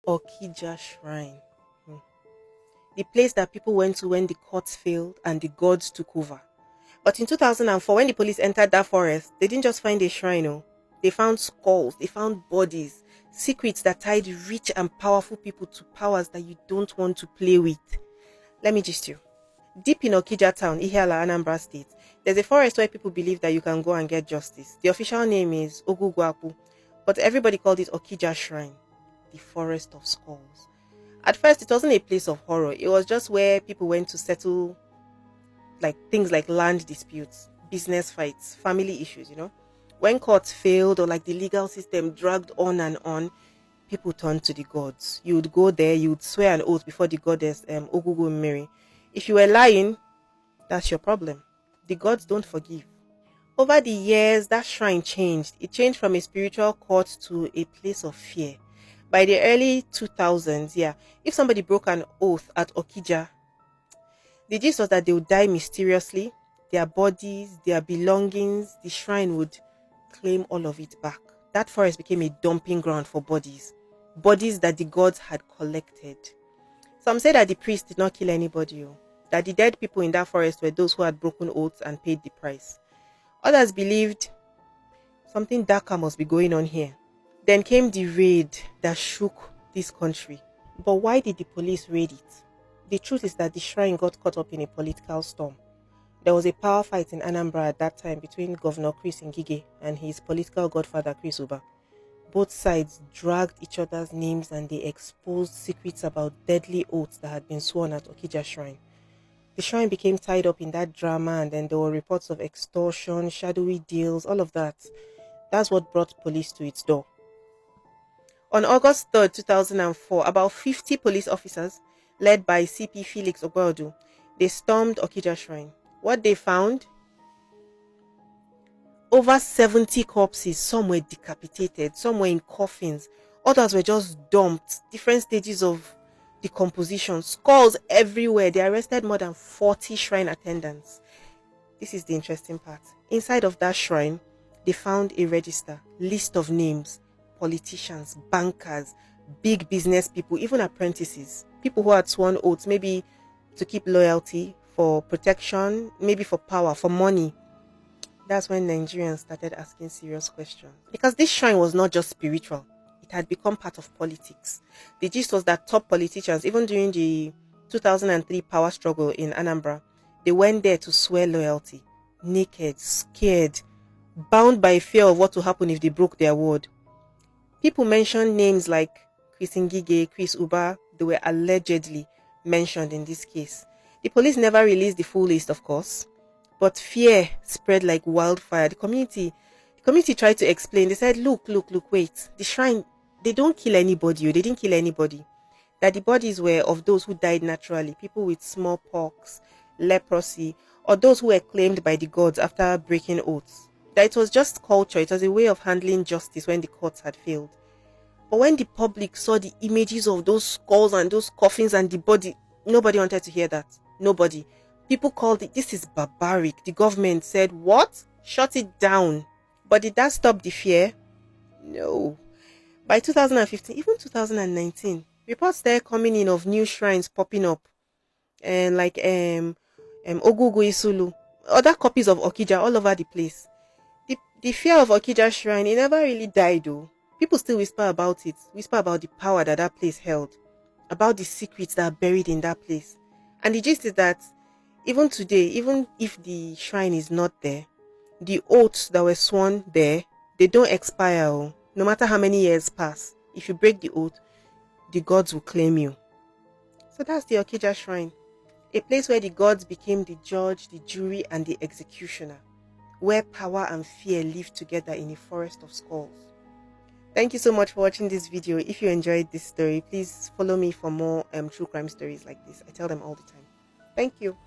Okija Shrine. Hmm. The place that people went to when the courts failed and the gods took over. But in 2004, when the police entered that forest, they didn't just find a shrine. Oh. They found skulls, they found bodies, secrets that tied rich and powerful people to powers that you don't want to play with. Let me just you. Deep in Okija town, Ihiala, Anambra State, there's a forest where people believe that you can go and get justice. The official name is Ogugwapu, but everybody called it Okija Shrine, the Forest of Skulls. At first, it wasn't a place of horror. It was just where people went to settle like things like land disputes, business fights, family issues. When courts failed or like the legal system dragged on and on, people turned to the gods. You would go there, you would swear an oath before the goddess Ogugu Mary. If you were lying, that's your problem. The gods don't forgive. Over the years, that shrine changed. It changed from a spiritual court to a place of fear. By the early 2000s, yeah, if somebody broke an oath at Okija, the gist was that they would die mysteriously. Their bodies, their belongings, the shrine would claim all of it back. That forest became a dumping ground for bodies, bodies that the gods had collected. Some say that the priest did not kill anybody, oh, that the dead people in that forest were those who had broken oaths and paid the price. Others believed something darker must be going on here. Then came the raid that shook this country. But why did the police raid it? The truth is that the shrine got caught up in a political storm. There was a power fight in Anambra at that time between Governor Chris Ngige and his political godfather Chris Uba. Both sides dragged each other's names and they exposed secrets about deadly oaths that had been sworn at Okija Shrine. The shrine became tied up in that drama, and then there were reports of extortion, shadowy deals, all of that. That's what brought police to its door. On August 3rd, 2004, about 50 police officers, led by CP Felix Ogbaudu, they stormed Okija Shrine. What they found? Over 70 corpses. Some were decapitated, some were in coffins, others were just dumped, different stages of decomposition, skulls everywhere. They arrested more than 40 shrine attendants. This is the interesting part. Inside of that shrine, they found a register, list of names, politicians, bankers, big business people, even apprentices, people who had sworn oaths, maybe to keep loyalty, for protection, maybe for power, for money. That's when Nigerians started asking serious questions. Because this shrine was not just spiritual, it had become part of politics. The gist was that top politicians, even during the 2003 power struggle in Anambra, they went there to swear loyalty, naked, scared, bound by fear of what would happen if they broke their word. People mentioned names like Chris Ngige, Chris Uba. They were allegedly mentioned in this case. The police never released the full list, of course, but fear spread like wildfire. The community tried to explain. They said, look, wait. The shrine, they don't kill anybody. They didn't kill anybody. That the bodies were of those who died naturally, people with smallpox, leprosy, or those who were claimed by the gods after breaking oaths. That it was just culture. It was a way of handling justice when the courts had failed. But when the public saw the images of those skulls and those coffins and the body, nobody wanted to hear that. Nobody. People called it, this is barbaric. The government said, what? Shut it down. But did that stop the fear? No. By 2015, even 2019, reports started coming in of new shrines popping up. And like Ogugu Isulu, other copies of Okija all over the place. The fear of Okija Shrine, it never really died though. People still whisper about it, whisper about the power that that place held, about the secrets that are buried in that place. And the gist is that even today, even if the shrine is not there, the oaths that were sworn there, they don't expire. Oh. No matter how many years pass, if you break the oath, the gods will claim you. So that's the Okija Shrine, a place where the gods became the judge, the jury, and the executioner, where power and fear live together in a forest of skulls. Thank you so much for watching this video. If you enjoyed this story, please follow me for more true crime stories like this. I tell them all the time. Thank you.